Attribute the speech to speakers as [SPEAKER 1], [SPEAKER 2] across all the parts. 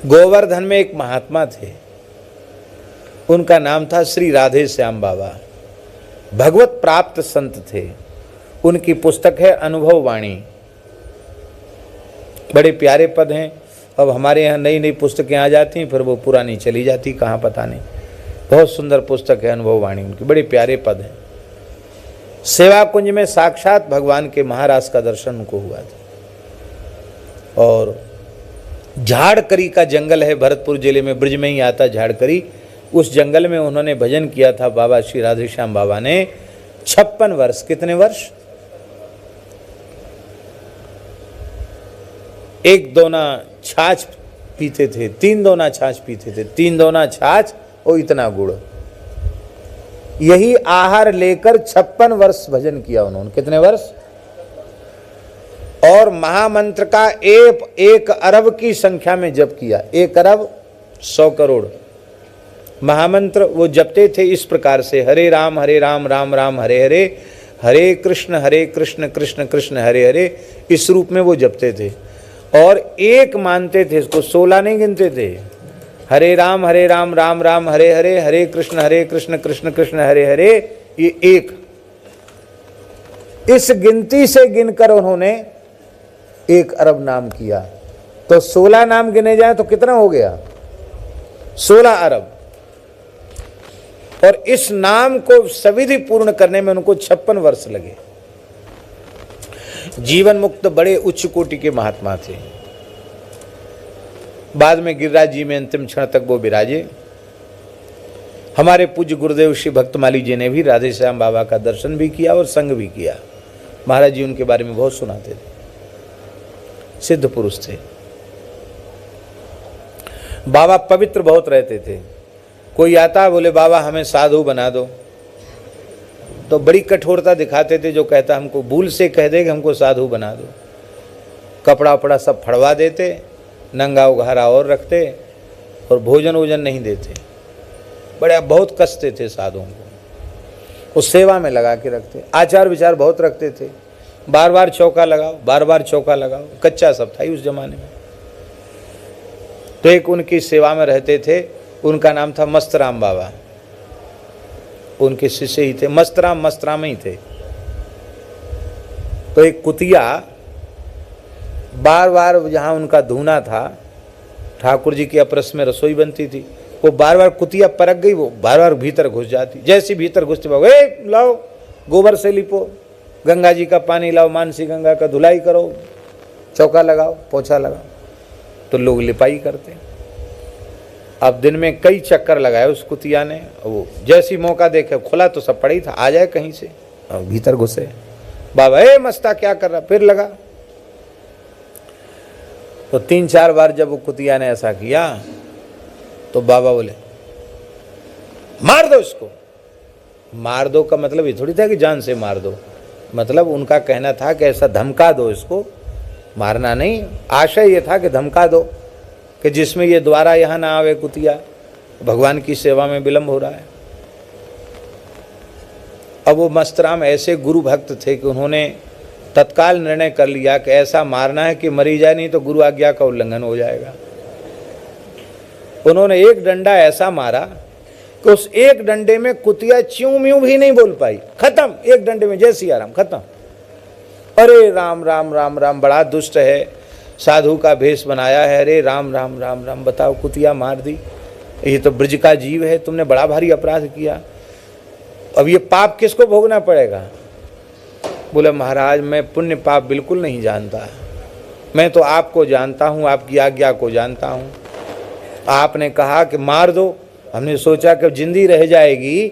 [SPEAKER 1] गोवर्धन में एक महात्मा थे, उनका नाम था श्री राधे श्याम बाबा। भगवत प्राप्त संत थे। उनकी पुस्तक है अनुभव वाणी। बड़े प्यारे पद हैं। अब हमारे यहाँ नई नई पुस्तकें आ जाती हैं, फिर वो पुरानी चली जाती, कहाँ पता नहीं। बहुत सुंदर पुस्तक है अनुभव वाणी उनकी, बड़े प्यारे पद हैं। सेवा कुंज में साक्षात भगवान के महाराज का दर्शन उनको हुआ था। और झाड़करी का जंगल है, भरतपुर जिले में, ब्रज में ही आता झाड़करी। उस जंगल में उन्होंने भजन किया था बाबा श्री राधेश्याम बाबा ने 56 वर्ष। कितने वर्ष? एक दोना छाछ पीते थे, 3 दोना छाछ पीते थे, 3 दोना छाछ और इतना गुड़, यही आहार लेकर 56 वर्ष भजन किया उन्होंने। कितने वर्ष? और महामंत्र का 1 अरब की संख्या में जप किया। 1 अरब 100 करोड़ महामंत्र वो जपते थे इस प्रकार से, हरे राम राम राम हरे हरे, हरे कृष्ण कृष्ण कृष्ण हरे हरे। इस रूप में वो जपते थे और एक मानते थे इसको, 16 नहीं गिनते थे। हरे राम राम राम हरे हरे, हरे कृष्ण कृष्ण कृष्ण हरे हरे, ये 1। इस गिनती से गिनकर उन्होंने 1 अरब नाम किया। तो 16 नाम गिने जाए तो कितना हो गया? 16 अरब। और इस नाम को सविधि पूर्ण करने में उनको 56 वर्ष लगे। जीवन मुक्त बड़े उच्च कोटि के महात्मा थे। बाद में गिरिराज जी में अंतिम क्षण तक वो विराजे। हमारे पूज्य गुरुदेव श्री भक्तमाली जी ने भी राधे श्याम बाबा का दर्शन भी किया और संग भी किया। महाराज जी उनके बारे में बहुत सुनाते थे। सिद्ध पुरुष थे। बाबा पवित्र बहुत रहते थे। कोई आता बोले बाबा हमें साधु बना दो, तो बड़ी कठोरता दिखाते थे। जो कहता हमको भूल से कह दे कि हमको साधु बना दो, कपड़ा वपड़ा सब फड़वा देते, नंगा उघारा और रखते, और भोजन वोजन नहीं देते। बड़े बहुत कसते थे साधुओं को, उस सेवा में लगा के रखते। आचार विचार बहुत रखते थे। बार बार चौका लगाओ, बार बार चौका लगाओ, कच्चा सब था ही उस जमाने में। तो एक उनकी सेवा में रहते थे, उनका नाम था मस्तराम बाबा। उनके शिष्य ही थे, मस्तराम ही थे। तो एक कुतिया बार बार जहाँ उनका धूना था, ठाकुर जी की अपरस में रसोई बनती थी, वो बार बार कुतिया परक गई, वो बार बार भीतर घुस जाती। जैसी भीतर घुसते बाबा लाओ गोबर से लिपो, गंगा जी का पानी लाओ, मानसी गंगा का धुलाई करो, चौका लगाओ, पोछा लगाओ। तो लोग लिपाई करते। अब दिन में कई चक्कर लगाए उस कुतिया ने। वो जैसी मौका देखे, खुला तो सब पड़ी था, आ जाए कहीं से, और भीतर घुसे। बाबा मस्ता क्या कर रहा? फिर लगा। तो 3-4 बार जब वो कुतिया ने ऐसा किया तो बाबा बोले मार दो इसको। मार दो का मतलब ये थोड़ी था कि जान से मार दो, मतलब उनका कहना था कि ऐसा धमका दो इसको, मारना नहीं। आशय ये था कि धमका दो कि जिसमें ये द्वारा यहाँ ना आवे कुतिया, भगवान की सेवा में विलम्ब हो रहा है। अब वो मस्तराम ऐसे गुरु भक्त थे कि उन्होंने तत्काल निर्णय कर लिया कि ऐसा मारना है कि मरी जाए, नहीं तो गुरु आज्ञा का उल्लंघन हो जाएगा। उन्होंने एक डंडा ऐसा मारा कि उस एक डंडे में कुतिया च्यूं म्यूं भी नहीं बोल पाई। खत्म, एक डंडे में जय सिया राम, खत्म। अरे राम राम राम राम, बड़ा दुष्ट है, साधु का भेष बनाया है। अरे राम राम राम राम, बताओ कुतिया मार दी। ये तो ब्रज का जीव है, तुमने बड़ा भारी अपराध किया। अब ये पाप किसको भोगना पड़ेगा? बोले महाराज मैं पुण्य पाप बिल्कुल नहीं जानता, मैं तो आपको जानता हूँ, आपकी आज्ञा को जानता हूँ। आपने कहा कि मार दो, हमने सोचा कि जिंदी रह जाएगी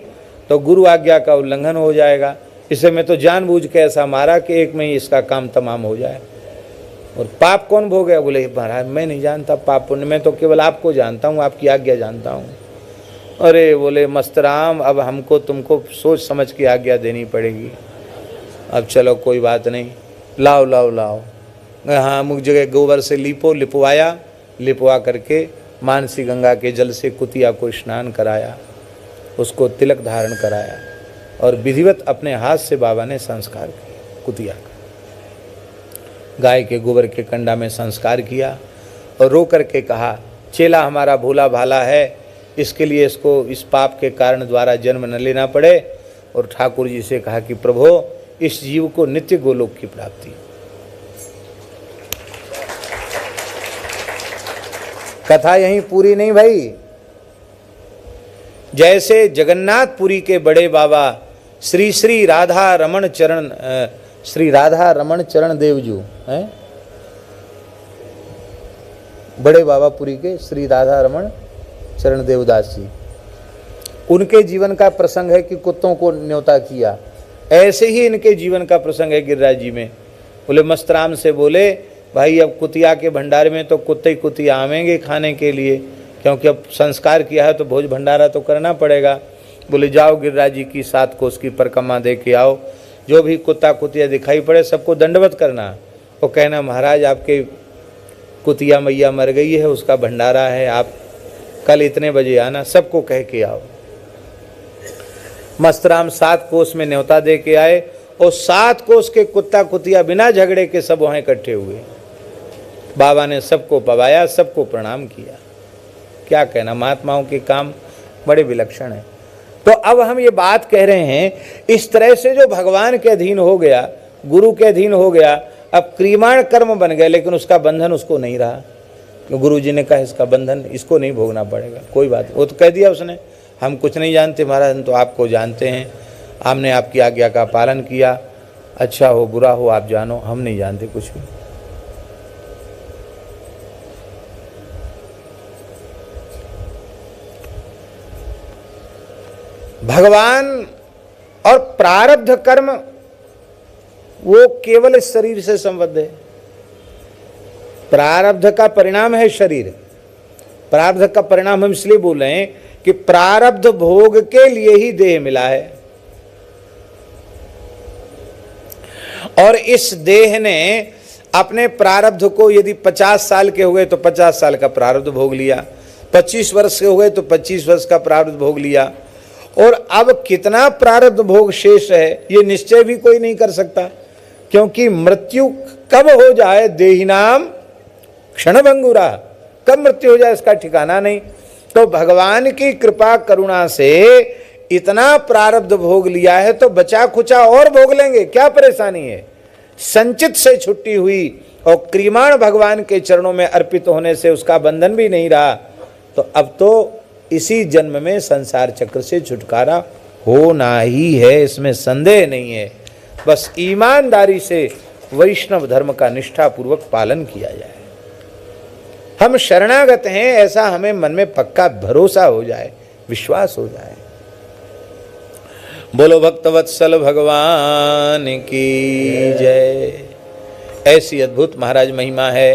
[SPEAKER 1] तो गुरु आज्ञा का उल्लंघन हो जाएगा, इसे मैं तो जानबूझ के ऐसा मारा कि एक में ही इसका काम तमाम हो जाए। और पाप कौन भोगेगा? बोले महाराज मैं नहीं जानता पाप पुण्य, मैं तो केवल आपको जानता हूँ, आपकी आज्ञा जानता हूँ। अरे बोले मस्तराम अब हमको तुमको सोच समझ के आज्ञा देनी पड़ेगी। अब चलो कोई बात नहीं, लाओ लाओ लाओ। हाँ अमुक जगह गोबर से लिपवाया, लिपवा करके मानसी गंगा के जल से कुतिया को स्नान कराया, उसको तिलक धारण कराया और विधिवत अपने हाथ से बाबा ने संस्कार किया कुतिया का। गाय के गोबर के कंडा में संस्कार किया और रो करके कहा चेला हमारा भोला भाला है, इसके लिए इसको इस पाप के कारण द्वारा जन्म न लेना पड़े। और ठाकुर जी से कहा कि प्रभु इस जीव को नित्य गोलोक की प्राप्ति। कथा यहीं पूरी नहीं भाई। जैसे जगन्नाथपुरी के बड़े बाबा श्री श्री राधा रमण चरण देवजू हैं, बड़े बाबा पुरी के श्री राधा रमण चरण देवदास जी, उनके जीवन का प्रसंग है कि कुत्तों को न्योता किया। ऐसे ही इनके जीवन का प्रसंग है गिरिराज जी में। बोले मस्तराम से बोले भाई अब कुतिया के भंडारे में तो कुत्ते कुतिया आवेंगे खाने के लिए, क्योंकि अब संस्कार किया है तो भोज भंडारा तो करना पड़ेगा। बोले जाओ गिरिराज जी की 7 कोस की परिक्रमा दे के आओ, जो भी कुत्ता कुतिया दिखाई पड़े सबको दंडवत करना। वो कहना महाराज आपके कुतिया मैया मर गई है, उसका भंडारा है, आप कल इतने बजे आना, सबको कह के आओ। मस्तराम 7 कोस में न्योता दे के आए और 7 कोस के कुत्ता कुतिया बिना झगड़े के सब वहाँ इकट्ठे हुए। बाबा ने सबको पवाया, सबको प्रणाम किया। क्या कहना, महात्माओं के काम बड़े विलक्षण हैं। तो अब हम ये बात कह रहे हैं, इस तरह से जो भगवान के अधीन हो गया, गुरु के अधीन हो गया, अब क्रियमाण कर्म बन गए, लेकिन उसका बंधन उसको नहीं रहा। गुरु जी ने कहा इसका बंधन इसको नहीं भोगना पड़ेगा, कोई बात नहीं। वो तो कह दिया उसने, हम कुछ नहीं जानते महाराज, हम तो आपको जानते हैं, हमने आपकी आज्ञा का पालन किया, अच्छा हो बुरा हो आप जानो, हम नहीं जानते कुछ भी। भगवान और प्रारब्ध कर्म वो केवल इस शरीर से संबद्ध है। प्रारब्ध का परिणाम है शरीर। प्रारब्ध का परिणाम हम इसलिए बोल रहे हैं कि प्रारब्ध भोग के लिए ही देह मिला है, और इस देह ने अपने प्रारब्ध को, यदि 50 साल के हो गए तो 50 साल का प्रारब्ध भोग लिया, 25 वर्ष के हो गए तो 25 वर्ष का प्रारब्ध भोग लिया, और अब कितना प्रारब्ध भोग शेष है ये निश्चय भी कोई नहीं कर सकता, क्योंकि मृत्यु कब हो जाए देहिनाम क्षणभंगुरा, कब मृत्यु हो जाए इसका ठिकाना नहीं। तो भगवान की कृपा करुणा से इतना प्रारब्ध भोग लिया है तो बचा खुचा और भोग लेंगे, क्या परेशानी है। संचित से छुट्टी हुई और क्रियमाण भगवान के चरणों में अर्पित होने से उसका बंधन भी नहीं रहा। तो अब तो इसी जन्म में संसार चक्र से छुटकारा होना ही है, इसमें संदेह नहीं है। बस ईमानदारी से वैष्णव धर्म का निष्ठापूर्वक पालन किया जाए। हम शरणागत हैं ऐसा हमें मन में पक्का भरोसा हो जाए, विश्वास हो जाए। बोलो भक्तवत्सल भगवान की जय। ऐसी अद्भुत महाराज महिमा है।